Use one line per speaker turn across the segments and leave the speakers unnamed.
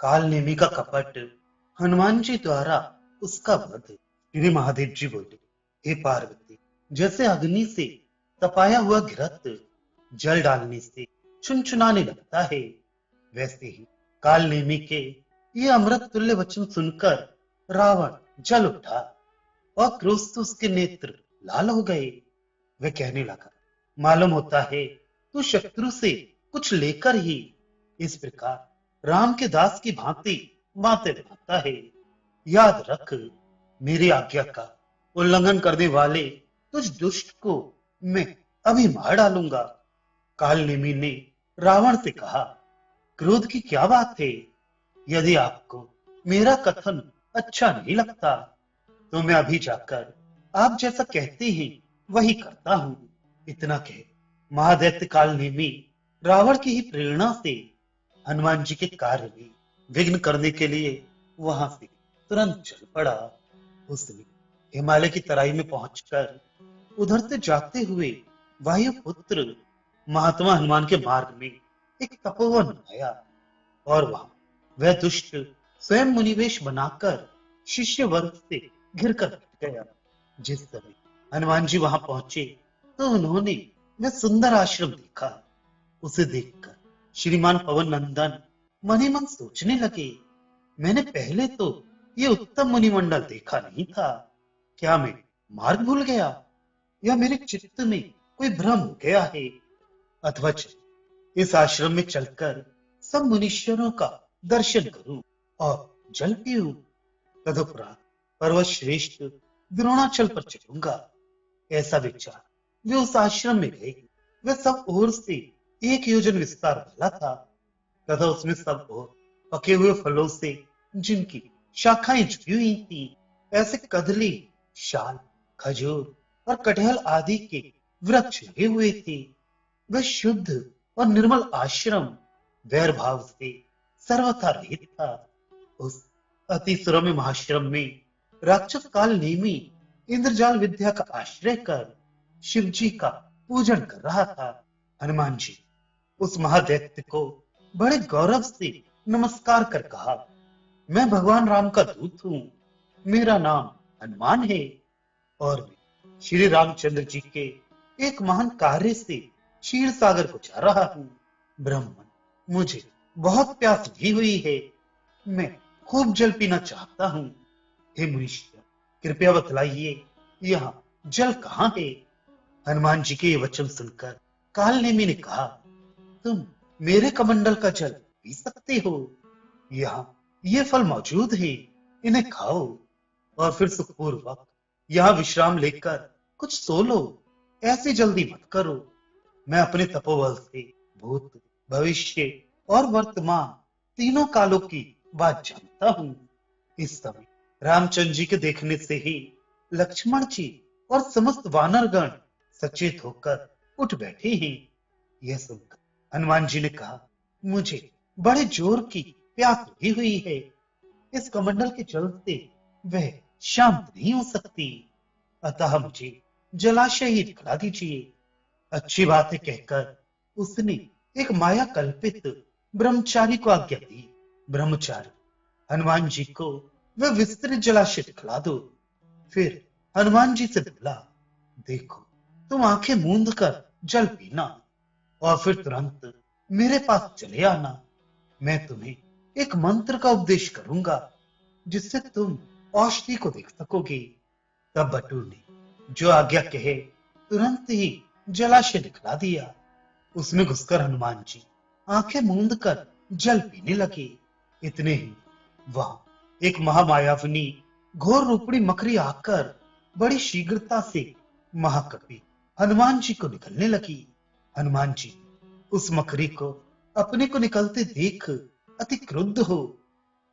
काल नेमी का कपट, हनुमान जी द्वारा उसका वध। श्री महादेव जी बोले, हे पार्वती, जैसे अग्नि से तपाया हुआ घृत जल डालने से छुनछुनाने लगता है, वैसे ही काल नेमी के ये अमृत तुल्य वचन सुनकर रावण जल उठा और क्रोध से उसके नेत्र लाल हो गए। वह कहने लगा, मालूम होता है तू शत्रु से कुछ लेकर ही इस प्रकार राम के दास की भांति बातें बनाता है। याद रख, मेरी आज्ञा का उल्लंघन करने वाले तुझ दुष्ट को मैं अभी मार डालूंगा। काल नेमी ने रावण से कहा, क्रोध की क्या बात है? यदि आपको मेरा कथन अच्छा नहीं लगता तो मैं अभी जाकर आप जैसा कहते हैं वही करता हूं। इतना कह महादैत्य काल नेमी रावण की ही प्रेरणा से हनुमान जी के कार्य में विघ्न करने के लिए वहां से तुरंत चल पड़ा। उसने हिमालय की तराई में पहुंचकर उधर से जाते हुए वायुपुत्र महात्मा हनुमान के मार्ग में एक तपोवन बनाया और वहां वह दुष्ट स्वयं मुनिवेश बनाकर शिष्य वर्ग से घिर कर बैठ गया। जिस समय हनुमान जी वहां पहुंचे तो उन्होंने वह सुंदर आश्रम देखा। उसे देखकर श्रीमान पवन नंदन मन ही मन सोचने लगे, मैंने पहले तो ये उत्तम मुनिमंडल देखा नहीं था। क्या मैं मार्ग भूल गया या मेरे चित्त में कोई भ्रम हो गया है? अथवा चल इस आश्रम में चलकर सब मुनीश्वरों का दर्शन करूं और जल पीऊं। तदुपरांत पर्वत श्रेष्ठ द्रोणाचल पर चलूंगा। ऐसा विचार वे उस आश्रम में गए। वह सब ओर से 1 योजन विस्तार वाला था तथा उसमें सब ओर पके हुए फलों से जिनकी शाखाएं झुकी हुई थी, ऐसे कदली, शाल, खजूर और कटहल आदि के वृक्ष लगे हुए थे। वह शुद्ध और निर्मल आश्रम वैर भाव से सर्वथा रहित था। उस अति सुरम्य महाश्रम में राक्षस काल नेमी इंद्रजाल विद्या का आश्रय कर शिव जी का पूजन कर रहा था। हनुमान जी उस महादैत्य को बड़े गौरव से नमस्कार कर कहा, मैं भगवान राम का दूत हूं। मेरा नाम हनुमान है और मैं श्री रामचंद्र जी के एक महान कार्य से क्षीर सागर को जा रहा हूं। ब्राह्मण, मुझे बहुत प्यास लगी हुई है। मैं खूब जल पीना चाहता हूं। हे मुनीश्वर, कृपया बतलाइए यहाँ जल कहाँ है? हनुमान जी के ये वचन सुनकर काल नेमी ने कहा, तुम मेरे कमंडल का जल पी सकते हो। यहाँ ये फल मौजूद है, इन्हें खाओ और फिर सुखपूर्वक यहाँ विश्राम लेकर कुछ सो लो। ऐसी जल्दी मत करो। मैं अपने तपोबल से भूत, भविष्य और वर्तमान तीनों कालों की बात जानता हूं। इस समय रामचंद्र जी के देखने से ही लक्ष्मण जी और समस्त वानरगण सचेत होकर उठ बैठे हैं। यह सुनकर हनुमान जी ने कहा, मुझे बड़े जोर की प्यास लगी हुई है। इस कमंडल के जल से वह शांत नहीं हो सकती, अतः मुझे जलाशय ही दिखला दीजिए। अच्छी बात है कहकर उसने एक माया कल्पित ब्रह्मचारी को आज्ञा दी। ब्रह्मचारी हनुमान जी को वह विस्तृत जलाशय दिखला दो। फिर हनुमान जी से बोला, देखो तुम आंखें मूंद कर जल पीना और फिर तुरंत मेरे पास चले आना। मैं तुम्हें एक मंत्र का उपदेश करूंगा जिससे तुम औषधि को देख सकोगे। तब बटुर ने जो आज्ञा कहे तुरंत ही जलाशय दिखला दिया। उसमें घुसकर हनुमान जी आंखें मूंद कर जल पीने लगे। इतने ही वहां एक महामायाविनी घोर रूपड़ी मकड़ी आकर बड़ी शीघ्रता से महाकवि हनुमान जी को निकलने लगी। हनुमान जी उस मकड़ी को अपने को निकलते देख अति क्रुद्ध हो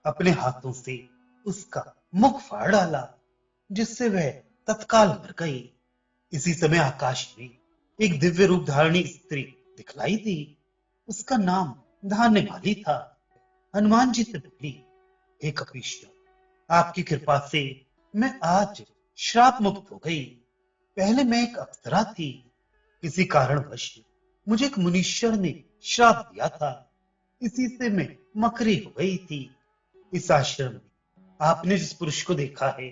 अपने हाथों से उसका मुख फाड़ डाला, जिससे वह तत्काल मर गई। इसी समय आकाश में एक दिव्य रूप धारणी स्त्री दिखलाई दी। उसका नाम धान्यमाली था। हनुमान जी से बोली, हे कपीश्वर, आपकी कृपा से मैं आज श्राप मुक्त हो गई। पहले मैं एक अप्सरा थी। किसी कारणवश मुझे एक मुनीश्वर ने श्राप दिया था। इसी से मैं मकरी हो गई थी। इस आश्रम में आपने जिस पुरुष को देखा है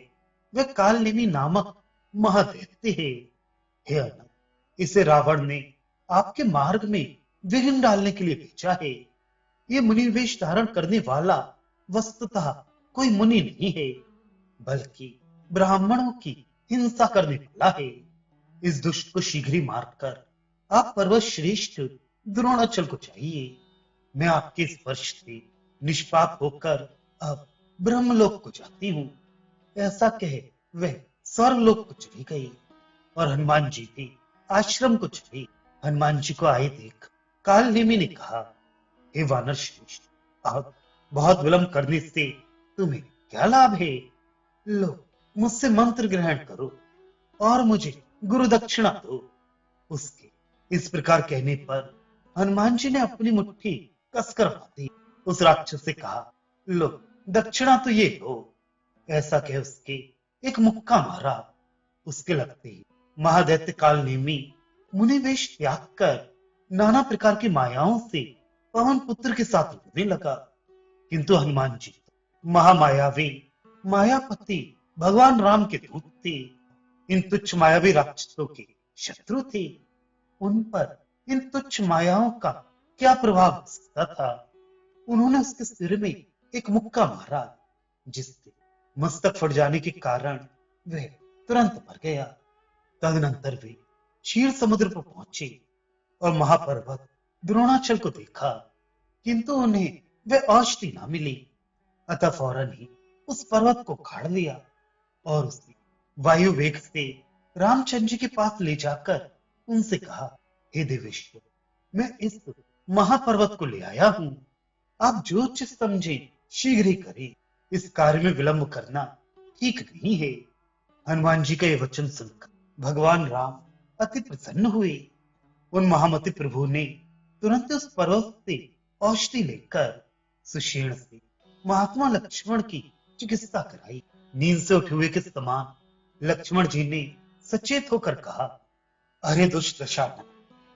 वह कालनेमी नामक महादैत्य है। हे अनंत, इसे रावण ने आपके मार्ग में विघ्न डालने के लिए भेजा है। ये मुनि वेश धारण करने वाला वस्तुतः कोई मुनि नहीं है, बल्कि ब्राह्मणों की हिंसा करने वाला है। इस दुष्ट को शीघ्र ही मारकर आप पर्वत श्रेष्ठ द्रोणाचल को चाहिए। मैं आपके स्पर्श से निष्पाप होकर अब ब्रह्मलोक को जाती हूँ। ऐसा कहे वह स्वर्गलोक को चली गई और हनुमान जी भी आश्रम को चले। हनुमान जी को आए देख काल नेमी ने कहा, हे वानर श्रेष्ठ, अब बहुत विलंब करने से तुम्हें क्या लाभ है? लो, मुझसे मंत्र ग्रहण करो और मुझे गुरु दक्षिणा दो। उसके इस प्रकार कहने पर हनुमान जी ने अपनी मुट्ठी कसकर बांधी। उस राक्षस से कहा, लो, दक्षिणा तो ये लो। ऐसा कह उसके एक मुक्का मारा। उसके लगते ही महादैत्य काल नेमी मुनि वेश त्याग कर नाना प्रकार की मायाओं से पवन पुत्र के साथ लड़ने लगा। किंतु हनुमान जी तो महामायावी मायापति भगवान राम के दूत थे। इन तुच्छ मायावी राक्षसों के शत्रु थे। उन पर इन तुच्छ मायाओं का क्या प्रभाव हो सकता था? उन्होंने उसके सिर में एक मुक्का मारा, जिससे मस्तक फट जाने के कारण वह तुरंत मर गया। तदनंतर वे क्षीर समुद्र पर पहुंचे और महापर्वत द्रोणाचल को देखा, किंतु उन्हें वह औषधि ना मिली। अतः फौरन ही उस पर्वत को उखाड़ लिया और उसे वायु वेग से रामचंद्र जी के पास ले जाकर उनसे कहा, हे देवेश्वर, मैं इस महापर्वत को ले आया हूं। आप जो उचित समझे शीघ्र ही करें। इस कार्य में विलंब करना ठीक नहीं है। हनुमान जी का यह वचन सुनकर भगवान राम अति प्रसन्न हुए। उन महामति प्रभु ने तुरंत उस पर्वत से औषधि लेकर सुषेण से महात्मा लक्ष्मण की चिकित्सा कराई। नींद से उठे हुए के समान लक्ष्मण जी ने सचेत होकर कहा, अरे दुष्ट दशानन,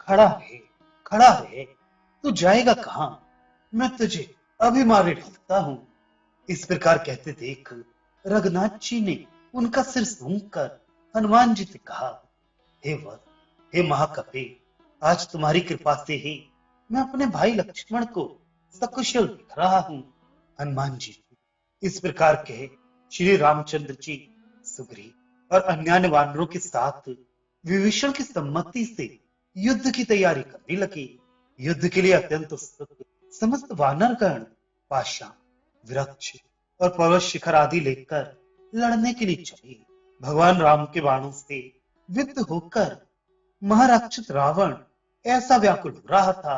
खड़ा रहे, खड़ा रहे, तू जाएगा कहां? मैं तुझे अभी मारे डालता हूं। इस प्रकार कहते देख रघुनाथ जी ने उनका सिर सूंघकर हनुमान जी से कहा, हे वर, हे महाकपे, आज तुम्हारी कृपा से ही मैं अपने भाई लक्ष्मण को सकुशल देख रहा हूं। हनुमान जी इस प्रकार कहे श्री रामचंद्र जी सुग्रीव और अन्य वानरों के साथ विभीषण की सम्मति से युद्ध की तैयारी करने लगे। युद्ध के लिए अत्यंत उत्सुक समस्त वानरगण पाशा, वृक्ष और पर्वत शिखर आदि लेकर लड़ने के लिए चले। भगवान राम के बाणों से विद्ध होकर महाराक्षस रावण ऐसा व्याकुल हो रहा था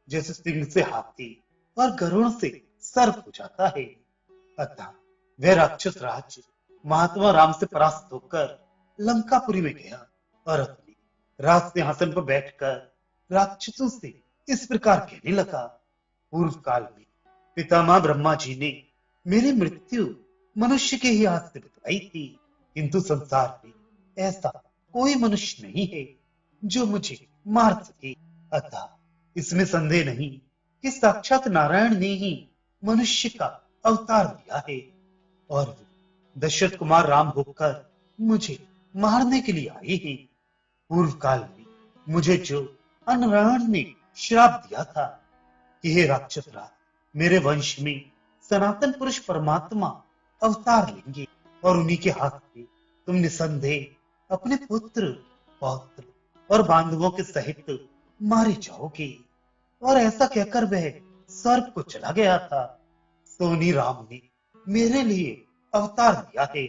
जैसे सिंह से हाथी और गरुड़ से सर्प हो जाता है। अतः वह राक्षस राज महात्मा राम से परास्त होकर लंकापुरी में गया और अपने राज सिंहासन पर बैठकर राक्षसों से इस प्रकार कहने लगा, पूर्व काल में पितामह ब्रह्मा जी ने मेरी मृत्यु मनुष्य के ही हाथ से बतलाई थी, किंतु संसार में ऐसा कोई मनुष्य नहीं है जो मुझे मार सके। अतः इसमें संदेह नहीं कि साक्षात नारायण ने ही मनुष्य का अवतार लिया है और वे दशरथ कुमार राम होकर मुझे मारने के लिए आए हैं। पूर्व काल में मुझे जो अनरायण ने श्राप दिया था कि हे राक्षस राज, मेरे वंश में सनातन पुरुष परमात्मा अवतार लेंगे और उन्हीं के हाथ से तुम निसंदेह अपने पुत्र, पौत्र और बांधवों के सहित मारे जाओगे। और ऐसा कहकर वह स्वर्ग को चला गया था। सोनी राम ने मेरे लिए अवतार लिया है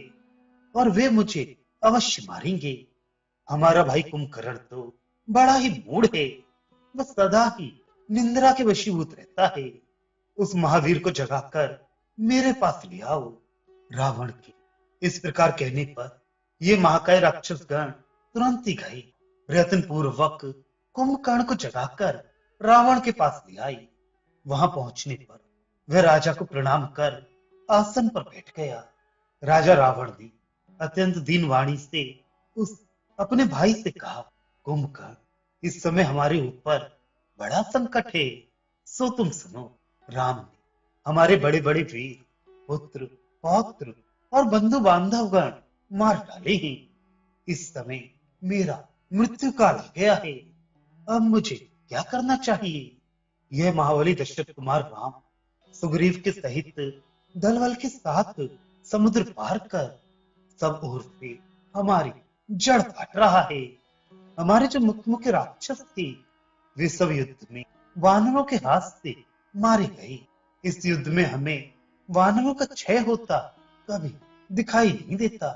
और वे मुझे अवश्य मारेंगे। हमारा भाई कुंभकर्ण तो बड़ा ही मूढ़ है, वह सदा ही निंद्रा के वशीभूत रहता है। उस महावीर को जगाकर मेरे पास ले आओ। रावण के इस प्रकार कहने पर ये महाकाय राक्षस गण तुरंत ही गए। प्रयत्न पूर्वक कुंभकर्ण को जगाकर रावण के पास ले आई। वहां पहुंचने पर वह राजा को प्रणाम कर आसन पर बैठ गया। राजा रावण ने अत्यंत दीन वाणी से उस अपने भाई से कहा, कुंभकर्ण, इस समय हमारे ऊपर बड़ा संकट है, सो तुम सुनो। राम ने हमारे बड़े बड़े वीर पुत्र, पौत्र और बंधु बांधवगण मार डाले हैं। इस समय मेरा मृत्यु काल आ गया है। अब मुझे क्या करना चाहिए? यह महाबली दशरथ कुमार राम सुग्रीव के सहित दलबल के साथ समुद्र पार कर सब ओर से हमारी जड़ काट रहा है। हमारे जो मुख्य मुख्य राक्षस थे वे सब युद्ध में वानरों के हाथ से मारे गए। इस युद्ध में हमें वानरों का क्षय होता कभी दिखाई नहीं देता।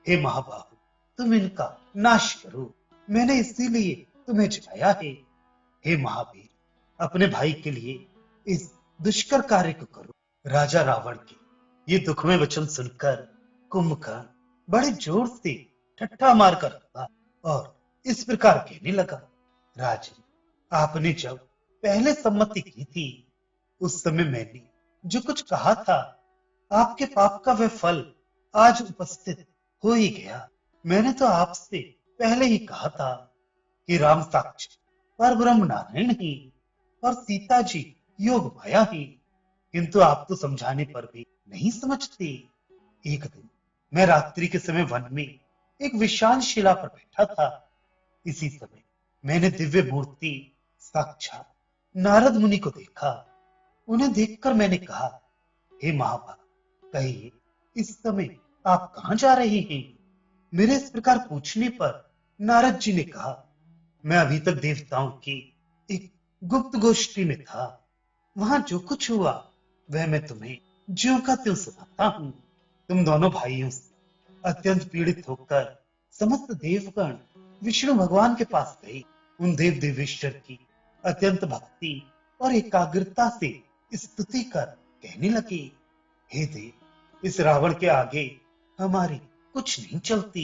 हे महाबाहु, तुम इनका नाश करो, मैंने इसीलिए तुम्हें जगाया है। हे महावीर, अपने भाई के लिए इस दुष्कर कार्य को करो। राजा रावण के ये दुखमय वचन सुनकर कुंभकर्ण बड़े जोर से ठट्ठा मारकर हंसा और इस प्रकार कहने लगा, राजन, आपने जब पहले सम्मति की थी उस समय मैंने जो कुछ कहा था, आपके पाप का वह फल आज उपस्थित हो ही गया। मैंने तो आपसे पहले ही कहा था कि राम साक्षात परब्रह्म नारायण ही और सीता जी योग माया ही, किंतु आप तो समझाने पर भी नहीं समझते। एक दिन मैं रात्रि के समय वन में एक विशाल शिला पर बैठा था। इसी समय मैंने दिव्य मूर्ति साक्षात नारद मुनि को देखा। उन्हें देखकर मैंने कहा, हे महाभाग, कहिए इस समय आप कहां जा रहे हैं? मेरे इस प्रकार पूछने पर नारद जी ने कहा, मैं अभी तक देवताओं की एक गुप्त गोष्ठी में था। वहां जो कुछ हुआ वह मैं तुम्हें ज्यों का त्यों सुनाता हूं। तुम दोनों भाइयों से अत्यंत पीड़ित होकर समस्त देवगण विष्णु भगवान के पास गए। उन देव देवेश्वर की अत्यंत भक्ति और एकाग्रता से स्तुति कर कहने लगे, हे देव, इस रावण के आगे हमारी कुछ नहीं चलती।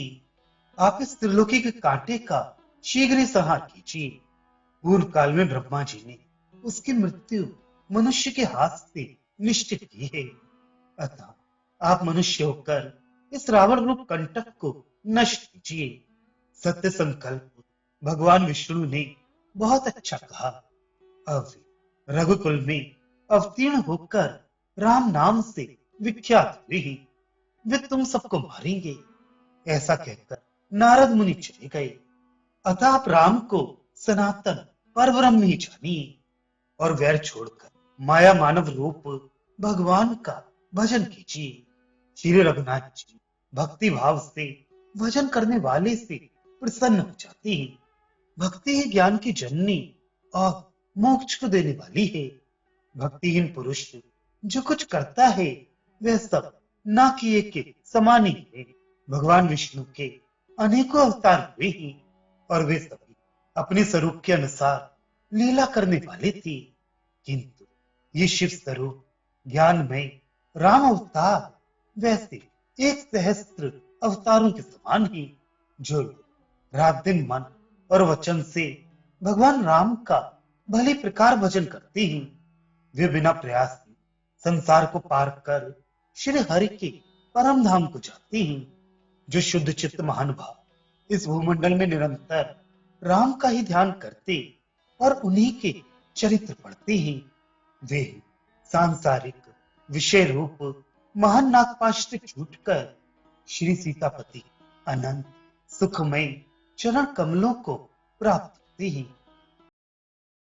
आप इस त्रिलोकी के कांटे का शीघ्र ही संहार कीजिए। पूर्व काल में ब्रह्मा जी ने उसकी मृत्यु मनुष्य के हाथ से निश्चित की है। अतः आप मनुष्य होकर इस रावण रूप कंटक को नष्ट कीजिए। सत्य संकल्प भगवान विष्णु ने बहुत अच्छा कहा। अब वे रघुकुल में अवतीर्ण होकर राम नाम से विख्यात हुए ही वे तुम सबको मारेंगे। ऐसा कहकर नारद मुनि चले गए। अतः आप राम को सनातन परब्रह्म ही जानिए और वैर छोड़कर माया मानव रूप भगवान का भजन कीजिए। श्री रघुनाथ जी भक्ति भाव से भजन करने वाले से प्रसन्न हो जाते हैं। भक्ति ही ज्ञान की जननी और मोक्ष को देने वाली है। भक्तिहीन पुरुष जो कुछ करता है वह सब ना किए के समान ही है। भगवान विष्णु के अनेकों अवतार हुए हैं और वे सभी अपने स्वरूप के अनुसार लीला करने वाले थे, किंतु ये शिव स्वरूप ज्ञानमय राम अवतार वैसे 1 सहस्त्र अवतारों के समान ही, जो रात दिन मन और वचन से भगवान राम का भली प्रकार भजन करते हैं। वे बिना प्रयास के संसार को पार कर श्री हरि के परम धाम को जाते हैं। जो शुद्ध चित्त महानुभाव इस भूमंडल में निरंतर राम का ही ध्यान करते और उन्हीं के चरित्र पढ़ते हैं, वे सांसारिक विषय रूप महान नागपाश से छूटकर श्री सीतापति अनंत सुखमय चरण कमलों को प्राप्त होते हैं।